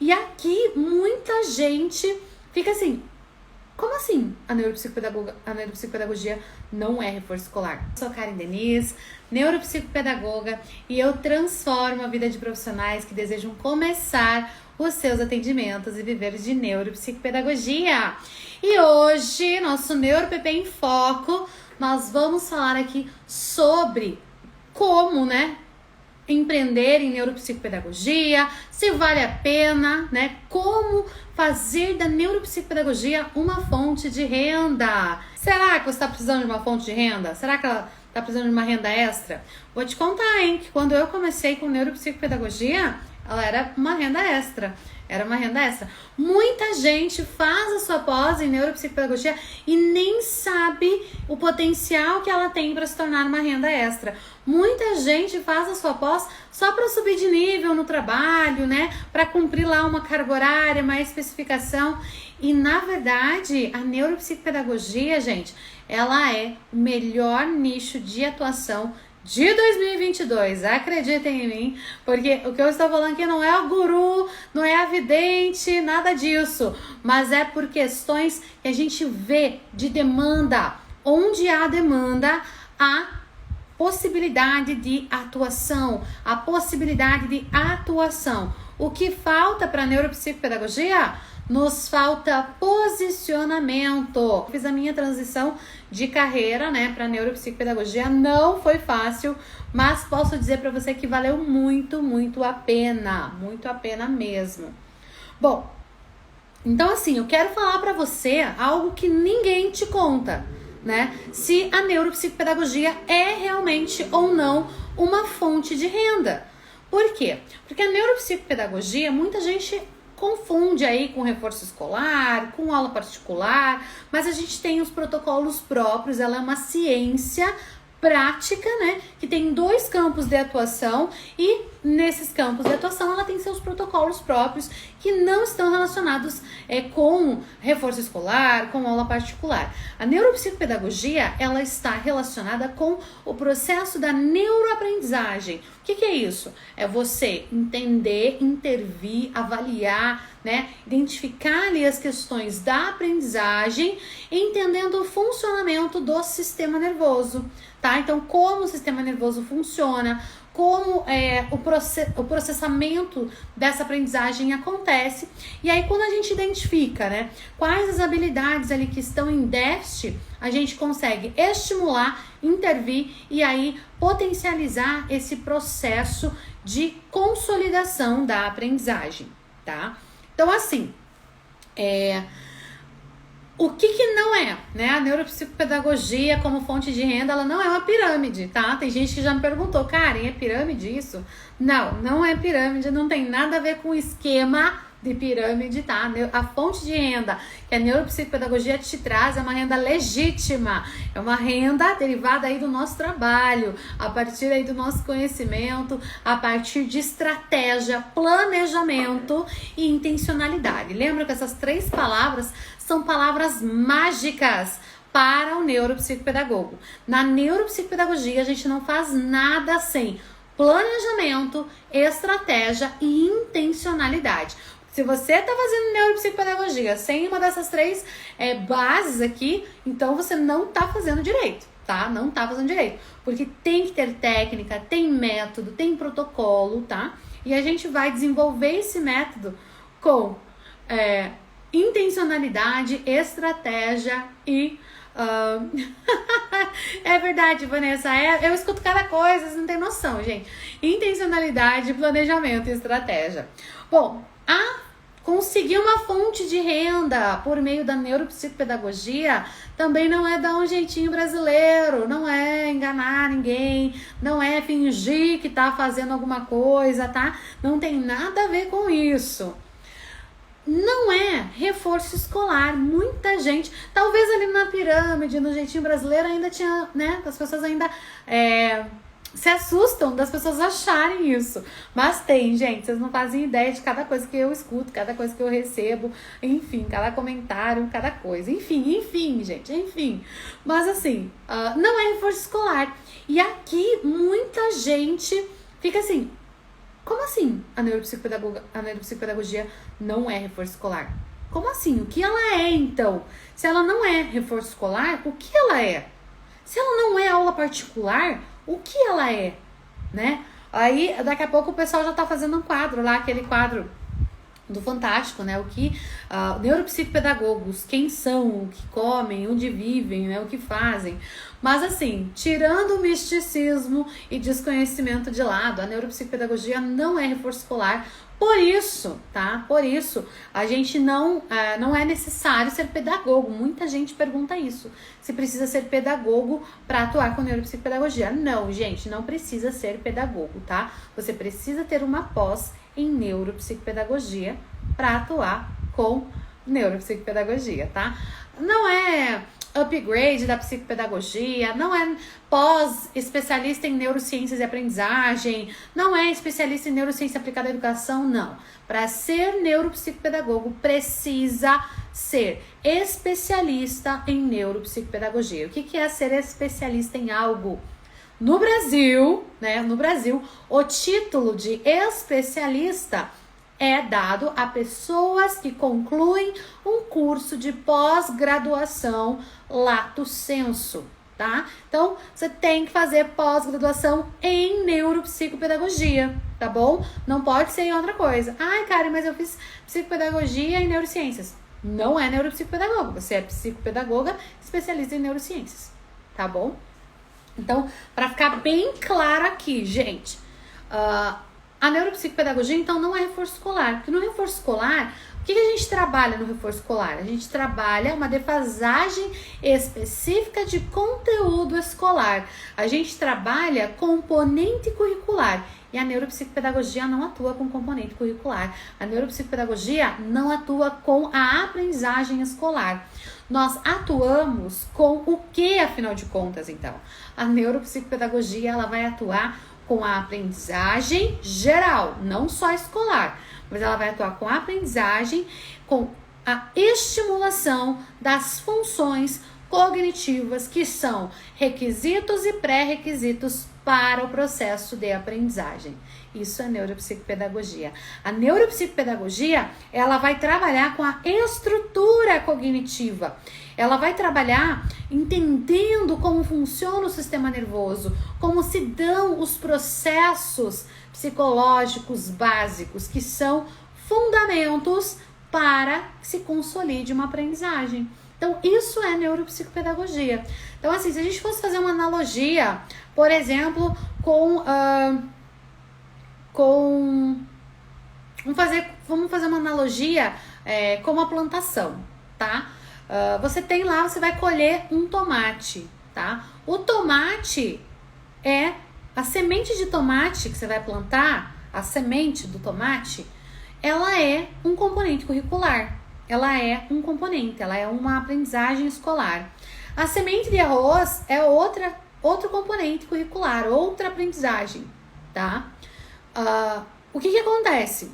E aqui muita gente fica assim, como assim a neuropsicopedagogia não é reforço escolar? Eu sou a Karen Denise, neuropsicopedagoga, e eu transformo a vida de profissionais que desejam começar os seus atendimentos e viver de neuropsicopedagogia. E hoje, nosso NeuroPP em Foco, nós vamos falar aqui sobre como, empreender em neuropsicopedagogia, se vale a pena, como fazer da neuropsicopedagogia uma fonte de renda. Será que você está precisando de uma fonte de renda? Será que ela está precisando de uma renda extra? Vou te contar, que quando eu comecei com neuropsicopedagogia, ela era uma renda extra. Muita gente faz a sua pós em neuropsicopedagogia e nem sabe o potencial que ela tem para se tornar uma renda extra. Muita gente faz a sua pós só para subir de nível no trabalho, para cumprir lá uma carga horária, uma especificação. E na verdade, a neuropsicopedagogia, gente, ela é o melhor nicho de atuação de 2022, acreditem em mim, porque o que eu estou falando aqui não é o guru, não é a vidente, nada disso, mas é por questões que a gente vê de demanda. Onde há demanda, há possibilidade de atuação, O que falta para a neuropsicopedagogia? Nos falta posicionamento. Fiz a minha transição de carreira, para neuropsicopedagogia. Não foi fácil, mas posso dizer para você que valeu muito, muito a pena. Muito a pena mesmo. Bom, então assim, eu quero falar para você algo que ninguém te conta, Se a neuropsicopedagogia é realmente ou não uma fonte de renda. Por quê? Porque a neuropsicopedagogia, muita gente confunde aí com reforço escolar, com aula particular, mas a gente tem os protocolos próprios, ela é uma ciência prática, que tem 2 campos de atuação e nesses campos de atuação ela tem seus protocolos próprios que não estão relacionados com reforço escolar, com aula particular. A neuropsicopedagogia, ela está relacionada com o processo da neuroaprendizagem. O que é isso? É você entender, intervir, avaliar, identificar ali as questões da aprendizagem, entendendo o funcionamento do sistema nervoso, tá? Então, como o sistema nervoso funciona, como o processamento dessa aprendizagem acontece. E aí, quando a gente identifica, quais as habilidades ali que estão em déficit, a gente consegue estimular, intervir e aí potencializar esse processo de consolidação da aprendizagem, tá? Então, assim, o que não é, A neuropsicopedagogia como fonte de renda, ela não é uma pirâmide, tá? Tem gente que já me perguntou, Karen, é pirâmide isso? Não, não é pirâmide, não tem nada a ver com esquema de pirâmide, tá? A fonte de renda que a neuropsicopedagogia te traz é uma renda legítima, é uma renda derivada aí do nosso trabalho, a partir aí do nosso conhecimento, a partir de estratégia, planejamento e intencionalidade. Lembra que essas 3 palavras são palavras mágicas para o neuropsicopedagogo. Na neuropsicopedagogia, a gente não faz nada sem planejamento, estratégia e intencionalidade. Se você está fazendo neuropsicopedagogia sem uma dessas 3 bases aqui, então você não está fazendo direito, tá? Não está fazendo direito. Porque tem que ter técnica, tem método, tem protocolo, tá? E a gente vai desenvolver esse método com intencionalidade, estratégia e... É verdade, Vanessa, eu escuto cada coisa, vocês não tem noção, gente. Intencionalidade, planejamento e estratégia. Bom, conseguir uma fonte de renda por meio da neuropsicopedagogia também não é dar um jeitinho brasileiro, não é enganar ninguém, não é fingir que tá fazendo alguma coisa, tá? Não tem nada a ver com isso. Não é reforço escolar. Muita gente, talvez ali na pirâmide, no jeitinho brasileiro ainda tinha, as pessoas ainda se assustam das pessoas acharem isso. Mas tem, gente, vocês não fazem ideia de cada coisa que eu escuto, cada coisa que eu recebo, enfim, cada comentário, cada coisa. Enfim, gente. Mas assim, não é reforço escolar. E aqui muita gente fica assim, Como assim a neuropsicopedagogia não é reforço escolar? Como assim? O que ela é, então? Se ela não é reforço escolar, o que ela é? Se ela não é aula particular, o que ela é? Né? Aí, daqui a pouco, o pessoal já tá fazendo um quadro lá, aquele quadro do Fantástico, né? O que neuropsicopedagogos, quem são, o que comem, onde vivem, né? O que fazem. Mas assim, tirando o misticismo e desconhecimento de lado, a neuropsicopedagogia não é reforço escolar. Por isso, tá? Por isso, a gente não é necessário ser pedagogo. Muita gente pergunta isso. Se precisa ser pedagogo para atuar com neuropsicopedagogia. Não, gente, não precisa ser pedagogo, tá? Você precisa ter uma pós em neuropsicopedagogia para atuar com neuropsicopedagogia, tá? Não é upgrade da psicopedagogia, não é pós-especialista em neurociências e aprendizagem, não é especialista em neurociência aplicada à educação, não. Para ser neuropsicopedagogo, precisa ser especialista em neuropsicopedagogia. O que é ser especialista em algo? No Brasil, né? No Brasil, o título de especialista é dado a pessoas que concluem um curso de pós-graduação lato sensu, tá? Então, você tem que fazer pós-graduação em neuropsicopedagogia, tá bom? Não pode ser em outra coisa. Ai, Karen, mas eu fiz psicopedagogia e neurociências. Não é neuropsicopedagoga, você é psicopedagoga especialista em neurociências, tá bom? Então, para ficar bem claro aqui, gente, a neuropsicopedagogia, então, não é reforço escolar. Porque no reforço escolar, o que a gente trabalha no reforço escolar? A gente trabalha uma defasagem específica de conteúdo escolar. A gente trabalha componente curricular. E a neuropsicopedagogia não atua com componente curricular. A neuropsicopedagogia não atua com a aprendizagem escolar. Nós atuamos com o que, afinal de contas, então? A neuropsicopedagogia, ela vai atuar com a aprendizagem geral, não só escolar, mas ela vai atuar com a aprendizagem, com a estimulação das funções cognitivas, que são requisitos e pré-requisitos para o processo de aprendizagem. Isso é neuropsicopedagogia. A neuropsicopedagogia, ela vai trabalhar com a estrutura cognitiva. Ela vai trabalhar entendendo como funciona o sistema nervoso, como se dão os processos psicológicos básicos, que são fundamentos para que se consolide uma aprendizagem. Então, isso é neuropsicopedagogia. Então, assim, se a gente fosse fazer uma analogia, por exemplo, vamos fazer uma analogia com a plantação, tá? Você tem lá, você vai colher um tomate, tá? O tomate a semente de tomate que você vai plantar, a semente do tomate, ela é um componente curricular. Ela é um componente, ela é uma aprendizagem escolar. A semente de arroz é outro componente curricular, outra aprendizagem, tá? O que acontece?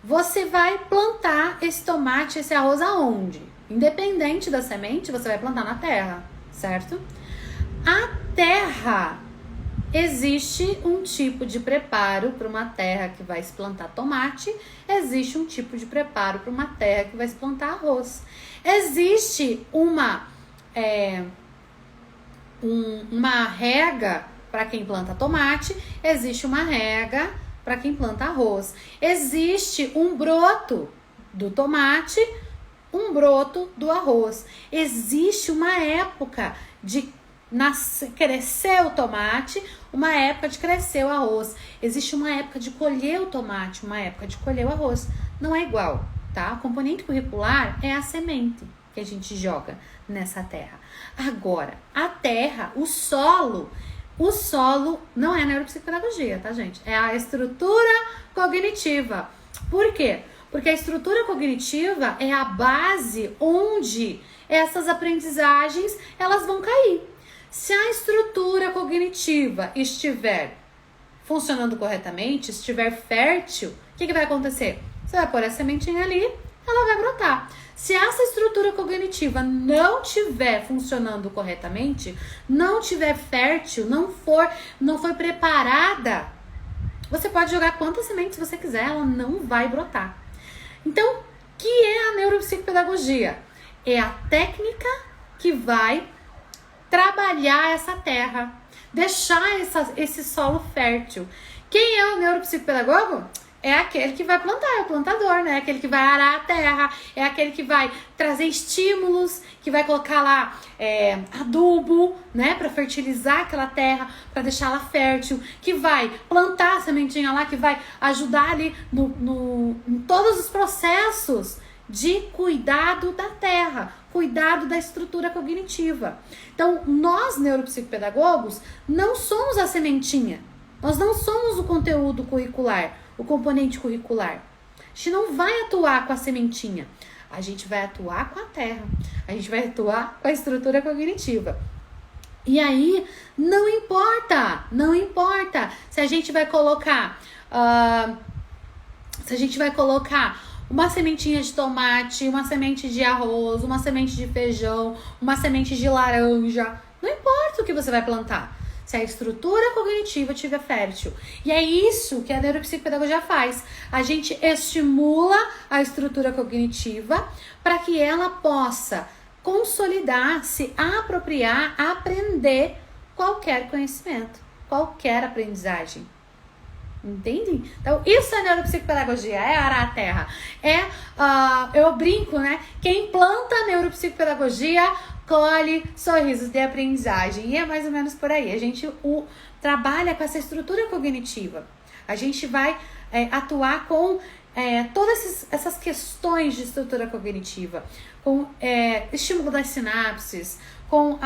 Você vai plantar esse tomate, esse arroz aonde? Independente da semente, você vai plantar na terra, certo? A terra, existe um tipo de preparo para uma terra que vai se plantar tomate, existe um tipo de preparo para uma terra que vai se plantar arroz. Existe uma rega para quem planta tomate, existe uma rega para quem planta arroz. Existe um broto do tomate, um broto do arroz. Existe uma época de crescer o tomate, uma época de crescer o arroz. Existe uma época de colher o tomate, uma época de colher o arroz. Não é igual, tá? O componente curricular é a semente que a gente joga nessa terra. Agora, a terra, o solo não é neuropsicopedagogia, tá, gente? É a estrutura cognitiva. Por quê? Porque a estrutura cognitiva é a base onde essas aprendizagens elas vão cair. Se a estrutura cognitiva estiver funcionando corretamente, estiver fértil, o que vai acontecer? Você vai pôr a sementinha ali, ela vai brotar. Se essa estrutura cognitiva não estiver funcionando corretamente, não estiver fértil, não foi preparada Você pode jogar quantas sementes você quiser, ela não vai brotar. Então, o que é a neuropsicopedagogia? É a técnica que vai trabalhar essa terra, deixar esse solo fértil. Quem é o neuropsicopedagogo? É aquele que vai plantar, é o plantador, né? É aquele que vai arar a terra, é aquele que vai trazer estímulos, que vai colocar lá adubo, né? Para fertilizar aquela terra, para deixá-la fértil, que vai plantar a sementinha lá, que vai ajudar ali em todos os processos de cuidado da terra, cuidado da estrutura cognitiva. Então, nós neuropsicopedagogos não somos a sementinha, nós não somos o conteúdo curricular, o componente curricular. A gente não vai atuar com a sementinha, a gente vai atuar com a terra, a gente vai atuar com a estrutura cognitiva. E aí, não importa se a gente vai colocar, uma sementinha de tomate, uma semente de arroz, uma semente de feijão, uma semente de laranja. Não importa o que você vai plantar, se a estrutura cognitiva estiver fértil. E é isso que a neuropsicopedagogia faz. A gente estimula a estrutura cognitiva para que ela possa consolidar, se apropriar, aprender qualquer conhecimento, qualquer aprendizagem. Entende? Então, isso é neuropsicopedagogia, é arar a terra. Eu brinco, né? Quem planta neuropsicopedagogia colhe sorrisos de aprendizagem. E é mais ou menos por aí. A gente trabalha com essa estrutura cognitiva. A gente vai atuar com todas essas questões de estrutura cognitiva, com estímulo das sinapses, com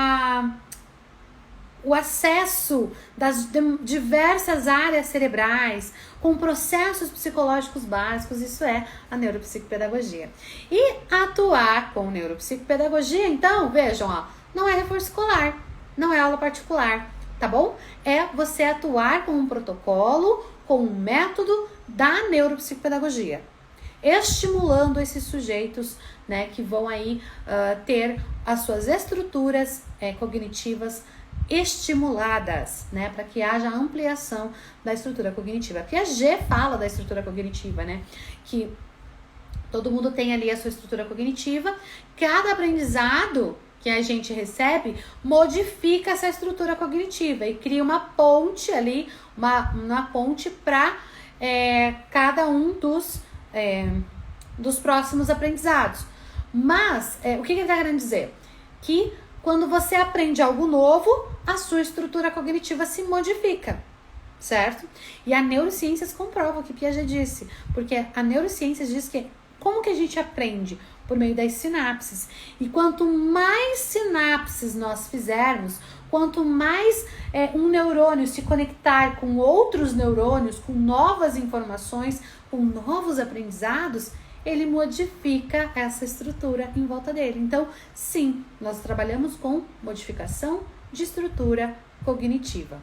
o acesso das diversas áreas cerebrais, com processos psicológicos básicos. Isso é a neuropsicopedagogia. E atuar com neuropsicopedagogia, então, vejam, ó, não é reforço escolar, não é aula particular, tá bom? É você atuar com um protocolo, com um método da neuropsicopedagogia, estimulando esses sujeitos, né, que vão aí ter as suas estruturas cognitivas estimuladas, né, para que haja ampliação da estrutura cognitiva. Piaget fala da estrutura cognitiva, né, que todo mundo tem ali a sua estrutura cognitiva, cada aprendizado que a gente recebe modifica essa estrutura cognitiva e cria uma ponte ali, uma ponte para cada um dos próximos aprendizados. Mas, o que ele está querendo dizer? Que quando você aprende algo novo, a sua estrutura cognitiva se modifica, certo? E a neurociências comprova o que Piaget disse, porque a neurociências diz que como que a gente aprende? Por meio das sinapses. E quanto mais sinapses nós fizermos, quanto mais um neurônio se conectar com outros neurônios, com novas informações, com novos aprendizados, ele modifica essa estrutura em volta dele. Então, sim, nós trabalhamos com modificação de estrutura cognitiva.